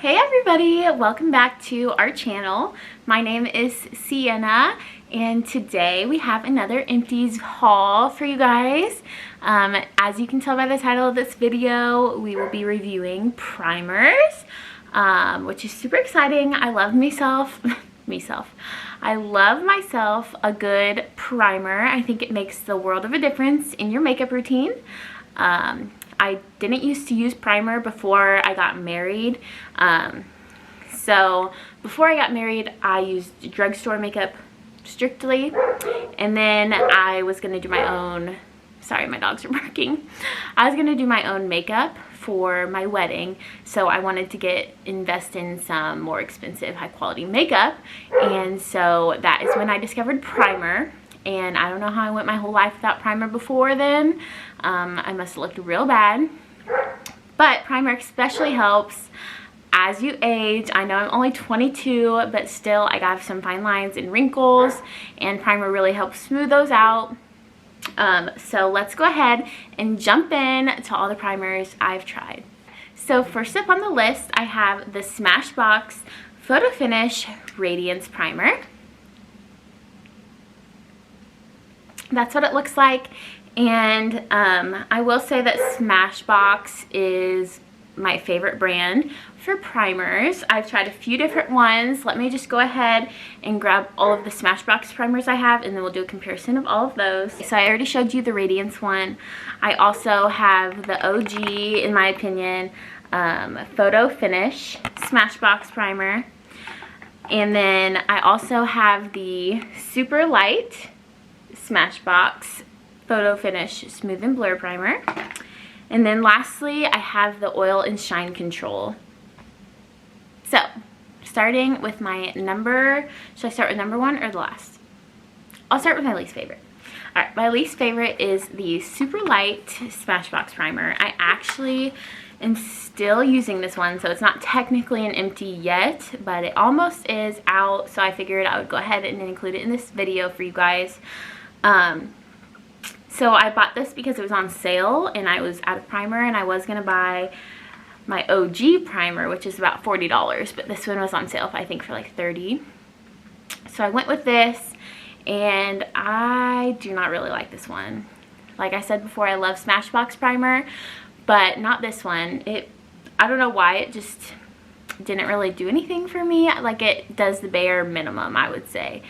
Hey everybody, welcome back to our channel. My name is Sienna and today we have another empties haul for you guys. As you can tell by the title of this video, we will be reviewing primers, which is super exciting. I love I love myself a good primer. I think it makes the world of a difference in your makeup routine. I didn't used to use primer before I got married. So before I got married, I used drugstore makeup strictly. And then I was going to do my own, sorry, my dogs are barking. I was going to do my own makeup for my wedding. So I wanted to invest in some more expensive, high quality makeup. And so that is when I discovered primer. And I don't know how I went my whole life without primer before then. I must have looked real bad. But primer especially helps as you age. I know I'm only 22, but still I got some fine lines and wrinkles, and primer really helps smooth those out. So let's go ahead and jump in to all the primers I've tried. So first up on the list, I have the Smashbox Photo Finish Radiance Primer. That's what it looks like. And I will say that Smashbox is my favorite brand for primers. I've tried a few different ones. Let me just go ahead and grab all of the Smashbox primers I have, and then we'll do a comparison of all of those. So I already showed you the Radiance one. I also have the OG, in my opinion, Photo Finish Smashbox primer. And then I also have the Super Light Smashbox Photo Finish Smooth and Blur Primer. And then lastly, I have the Oil and Shine Control. So, starting with my should I start with number one or the last? I'll start with my least favorite. Alright, my least favorite is the Super Light Smashbox Primer. I actually am still using this one, so it's not technically an empty yet, but it almost is out, so I figured I would go ahead and include it in this video for you guys. So I bought this because it was on sale and I was out of primer, and I was going to buy my OG primer, which is about $40, but this one was on sale I think for like $30. So I went with this, and I do not really like this one. Like I said before, I love Smashbox primer, but not this one. I don't know why, it just didn't really do anything for me. Like, it does the bare minimum, I would say.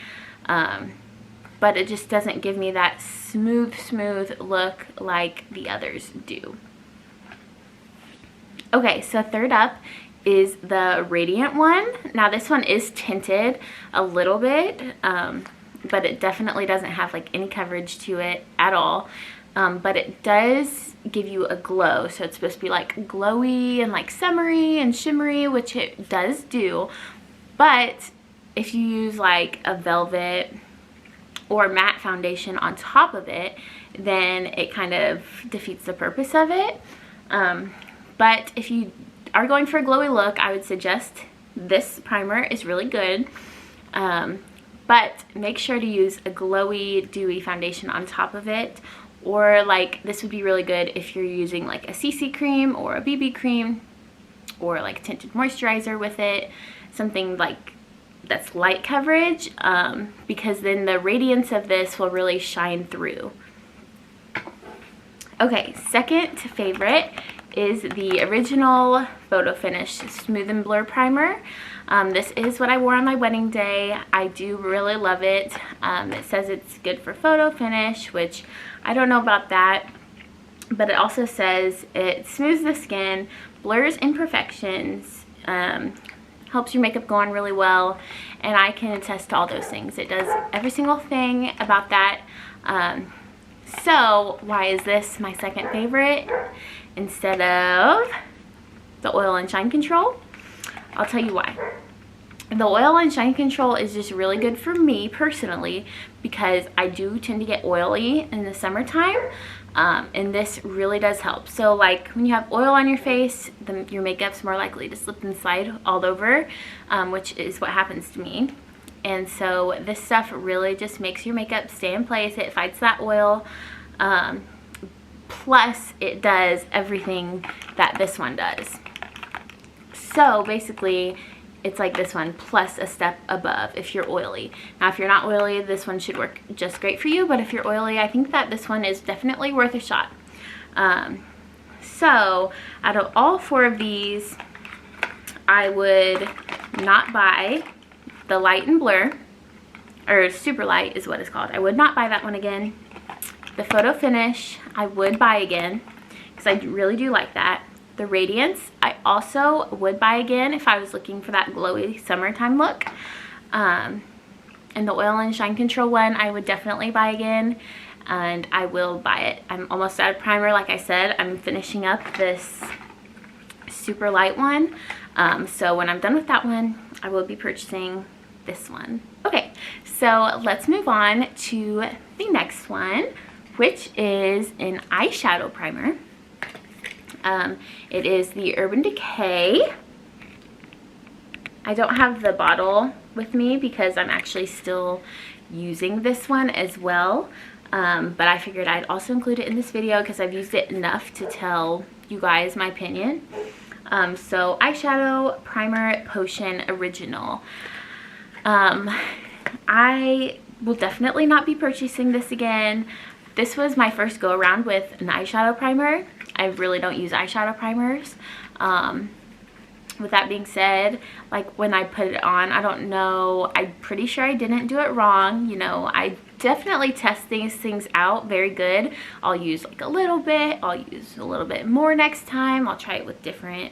But it just doesn't give me that smooth look like the others do. Okay, so third up is the Radiant one. Now this one is tinted a little bit, but it definitely doesn't have like any coverage to it at all. But it does give you a glow, so it's supposed to be like glowy and like summery and shimmery, which it does do. But if you use like a velvet or matte foundation on top of it, then it kind of defeats the purpose of it. But if you are going for a glowy look, I would suggest this primer is really good. But make sure to use a glowy, dewy foundation on top of it. Or like, this would be really good if you're using like a CC cream or a BB cream, or like tinted moisturizer with it, something like that's light coverage, because then the radiance of this will really shine through. Okay, second favorite is the original Photo Finish Smooth and Blur Primer. This is what I wore on my wedding day. I do really love it. It says it's good for photo finish, which I don't know about that, but it also says it smooths the skin, blurs imperfections, helps your makeup go on really well, and I can attest to all those things. It does every single thing about that. So why is this my second favorite instead of the Oil and Shine Control? I'll tell you why. The Oil and Shine Control is just really good for me personally, because I do tend to get oily in the summertime. And this really does help. So like when you have oil on your face, your makeup's more likely to slip and slide all over, which is what happens to me. And so this stuff really just makes your makeup stay in place. It fights that oil. Plus it does everything that this one does. So basically, it's like this one plus a step above if you're oily. Now, if you're not oily, this one should work just great for you, but if you're oily, I think that this one is definitely worth a shot. So out of all 4 of these, I would not buy the light and blur, or super light is what it's called. I would not buy that one again. The photo finish, I would buy again because I really do like that. The radiance, I also would buy again if I was looking for that glowy summertime look. And the oil and shine control one, I would definitely buy again, and I will buy it. I'm almost out of primer. Like I said, I'm finishing up this super light one. So when I'm done with that one, I will be purchasing this one. Okay, so let's move on to the next one, which is an eyeshadow primer. It is the Urban Decay. I don't have the bottle with me because I'm actually still using this one as well. But I figured I'd also include it in this video because I've used it enough to tell you guys my opinion. So eyeshadow primer potion original. I will definitely not be purchasing this again. This was my first go around with an eyeshadow primer. I really don't use eyeshadow primers. With that being said, like when I put it on, I don't know, I'm pretty sure I didn't do it wrong. You know, I definitely test these things out very good. I'll use like a little bit, I'll use a little bit more next time. I'll try it with different,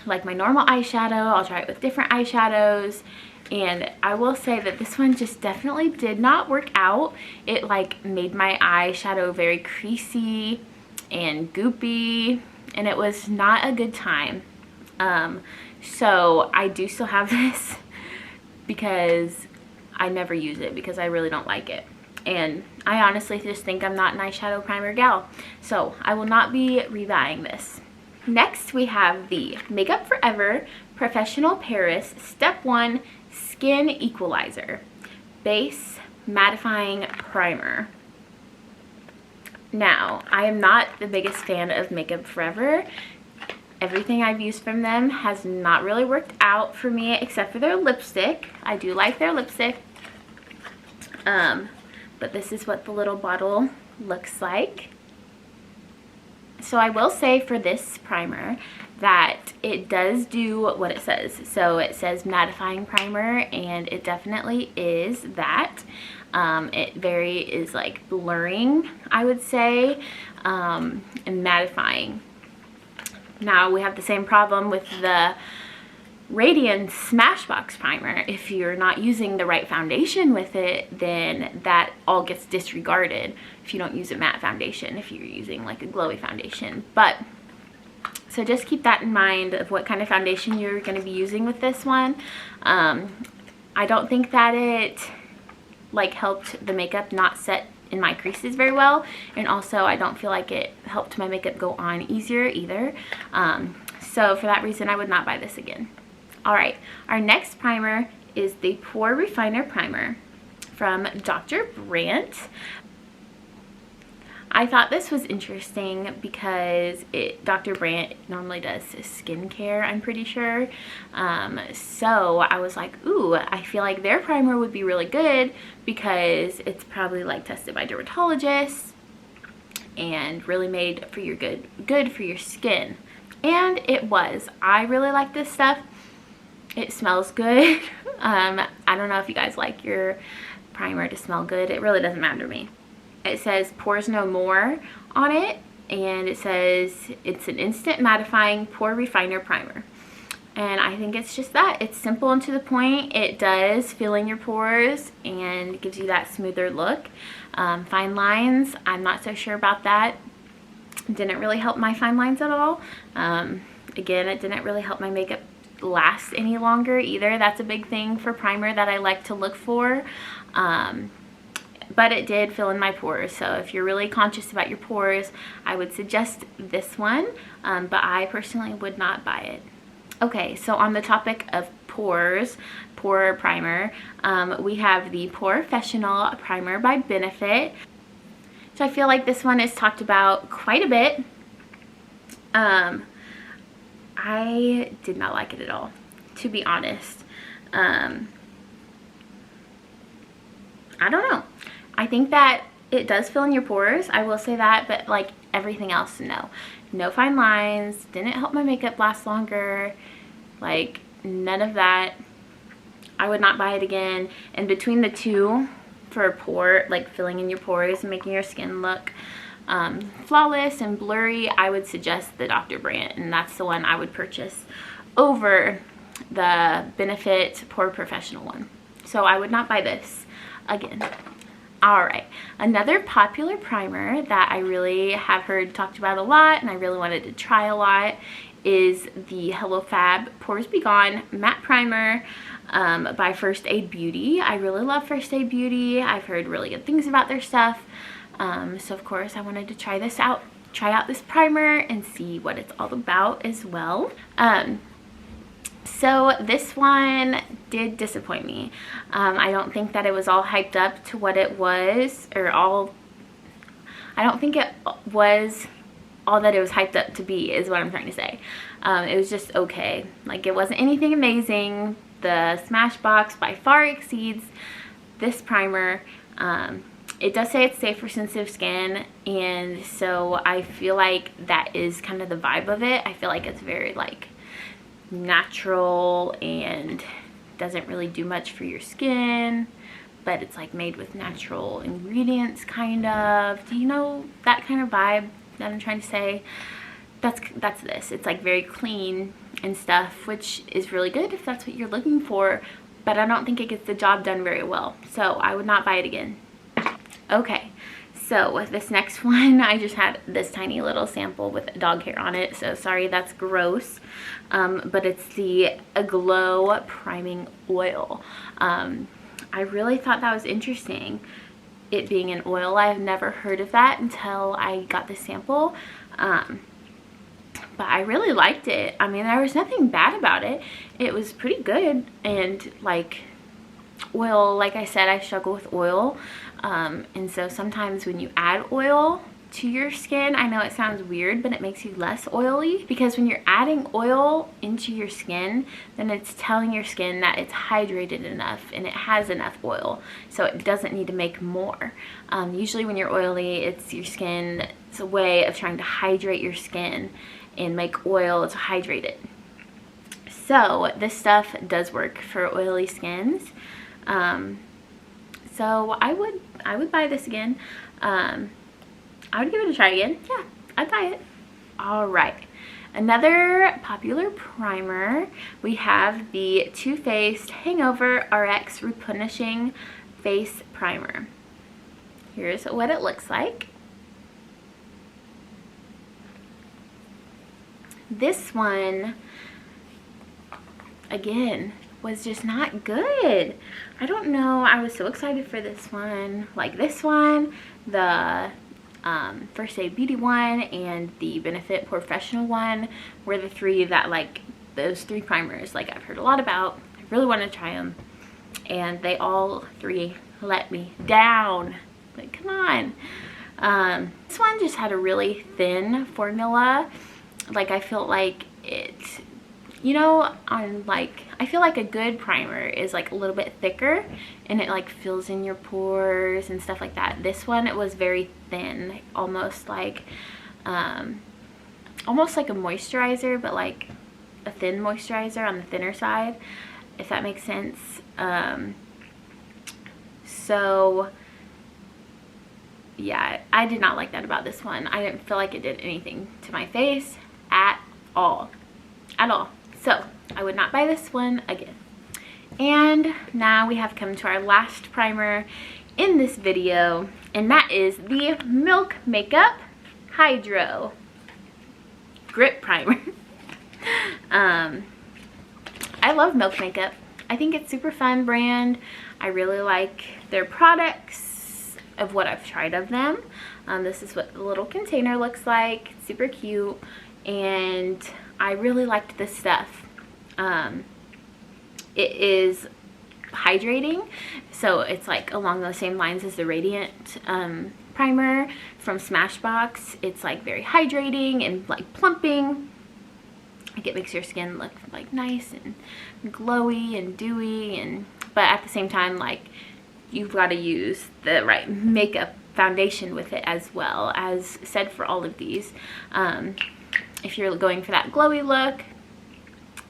like my normal eyeshadow, I'll try it with different eyeshadows. And I will say that this one just definitely did not work out. It like made my eyeshadow very creasy and goopy, and it was not a good time. So I do still have this because I never use it because I really don't like it. And I honestly just think I'm not an eyeshadow primer gal. So I will not be rebuying this. Next we have the Makeup Forever Professional Paris Step 1 Skin Equalizer Base Mattifying Primer. Now, I am not the biggest fan of Makeup Forever. Everything I've used from them has not really worked out for me except for their lipstick. I do like their lipstick. But this is what the little bottle looks like. So I will say for this primer that it does do what it says. So it says mattifying primer, and it definitely is that. It is like blurring, I would say, and mattifying. Now we have the same problem with the Radiant Smashbox primer. If you're not using the right foundation with it, then that all gets disregarded if you don't use a matte foundation, if you're using like a glowy foundation. But so just keep that in mind of what kind of foundation you're going to be using with this one. I don't think that it like helped the makeup not set in my creases very well, and also I don't feel like it helped my makeup go on easier either. So for that reason, I would not buy this again. Alright, our next primer is the Pore Refiner Primer from Dr. Brandt. I thought this was interesting because Dr. Brandt normally does skincare, I'm pretty sure. So I was like, ooh, I feel like their primer would be really good because it's probably like tested by dermatologists and really made for your good for your skin. And it was. I really like this stuff. It smells good. I don't know if you guys like your primer to smell good. It really doesn't matter to me. It says Pores No More on it, and it says it's an instant mattifying pore refiner primer. And I think it's just that. It's simple and to the point. It does fill in your pores and gives you that smoother look. Fine lines, I'm not so sure about that. Didn't really help my fine lines at all. Again, it didn't really help my makeup last any longer either. That's a big thing for primer that I like to look for. But it did fill in my pores, so if you're really conscious about your pores, I would suggest this one, but I personally would not buy it. Okay, so on the topic of pores, pore primer, we have the Professional Primer by Benefit. So I feel like this one is talked about quite a bit. I did not like it at all, to be honest. I don't know. I think that it does fill in your pores, I will say that, but like everything else, no. No fine lines, didn't help my makeup last longer, like none of that. I would not buy it again. And between the two, for pore, like filling in your pores and making your skin look flawless and blurry, I would suggest the Dr. Brandt, and that's the one I would purchase over the Benefit Pore Professional one. So I would not buy this again. Alright, another popular primer that I really have heard talked about a lot and I really wanted to try a lot is the Hello Fab Pores Be Gone Matte Primer by First Aid Beauty. I really love First Aid Beauty. I've heard really good things about their stuff. So of course I wanted to try out this primer and see what it's all about as well. So this one did disappoint me. I don't think that it was all hyped up to what it was, or I don't think it was all that it was hyped up to be, is what I'm trying to say. It was just okay. Like, it wasn't anything amazing. The Smashbox by far exceeds this primer. It does say it's safe for sensitive skin, and so I feel like that is kind of the vibe of it. I feel like it's very like natural and doesn't really do much for your skin, but it's like made with natural ingredients, kind of. Do you know that kind of vibe that I'm trying to say? That's this. It's like very clean and stuff, which is really good if that's what you're looking for, but I don't think it gets the job done very well, so I would not buy it again. Okay, so with this next one, I just had this tiny little sample with dog hair on it, so sorry, that's gross. But it's the Glow Priming Oil. I really thought that was interesting, it being an oil. I have never heard of that until I got the sample. But I really liked it. I mean, there was nothing bad about it. It was pretty good, and like oil, like I said, I struggle with oil. And so sometimes when you add oil to your skin, I know it sounds weird, but it makes you less oily, because when you're adding oil into your skin, then it's telling your skin that it's hydrated enough and it has enough oil, so it doesn't need to make more. Usually when you're oily, it's your skin, it's a way of trying to hydrate your skin and make oil to hydrate it. So this stuff does work for oily skins. So I would buy this again. I would give it a try again. Yeah, I'd buy it. All right, another popular primer, we have the Too Faced Hangover RX Replenishing Face Primer. Here's what it looks like. This one, again, was just not good. I don't know, I was so excited for this one. Like this one, the First Aid Beauty one, and the Benefit Professional one were the three that, like, those three primers, like, I've heard a lot about. I really want to try them, and they all three let me down. Like, come on. This one just had a really thin formula. Like, I felt like it, you know, on like, I feel like a good primer is like a little bit thicker and it like fills in your pores and stuff like that. This one, it was very thin, almost like a moisturizer, but like a thin moisturizer on the thinner side, if that makes sense. So yeah, I did not like that about this one. I didn't feel like it did anything to my face at all. So I would not buy this one again. And now we have come to our last primer in this video, and that is the Milk Makeup Hydro Grip Primer. I love Milk Makeup. I think it's super fun brand. I really like their products of what I've tried of them. This is what the little container looks like. It's super cute, and I really liked this stuff. It is hydrating, so it's like along the same lines as the Radiant primer from Smashbox. It's like very hydrating and like plumping. Like, it makes your skin look like nice and glowy and dewy, but at the same time, like, you've got to use the right makeup foundation with it as well, as said for all of these. If you're going for that glowy look,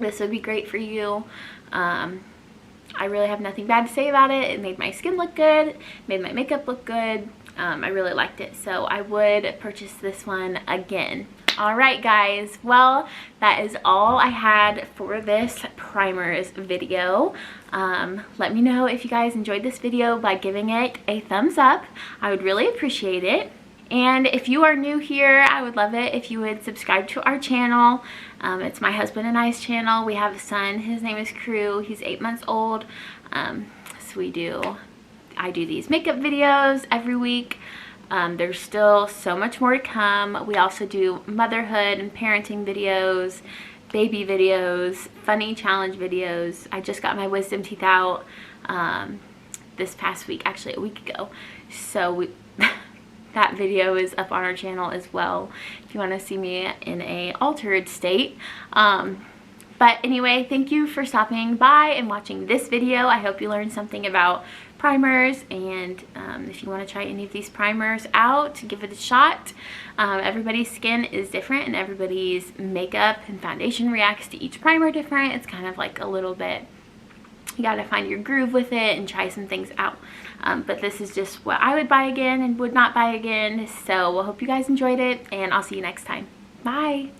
this would be great for you. I really have nothing bad to say about it. It made my skin look good, made my makeup look good. I really liked it, so I would purchase this one again. Alright guys, well, that is all I had for this primers video. Let me know if you guys enjoyed this video by giving it a thumbs up. I would really appreciate it. And if you are new here, I would love it if you would subscribe to our channel. It's my husband and I's channel. We have a son. His name is Crew. He's 8 months old. So I do these makeup videos every week. There's still so much more to come. We also do motherhood and parenting videos, baby videos, funny challenge videos. I just got my wisdom teeth out this past week, actually a week ago. So that video is up on our channel as well if you want to see me in a altered state. But anyway, thank you for stopping by and watching this video. I hope you learned something about primers, and if you want to try any of these primers out, give it a shot. Everybody's skin is different, and everybody's makeup and foundation reacts to each primer different. It's kind of like a little bit, you gotta find your groove with it and try some things out. But this is just what I would buy again and would not buy again. So I hope you guys enjoyed it, and I'll see you next time. Bye.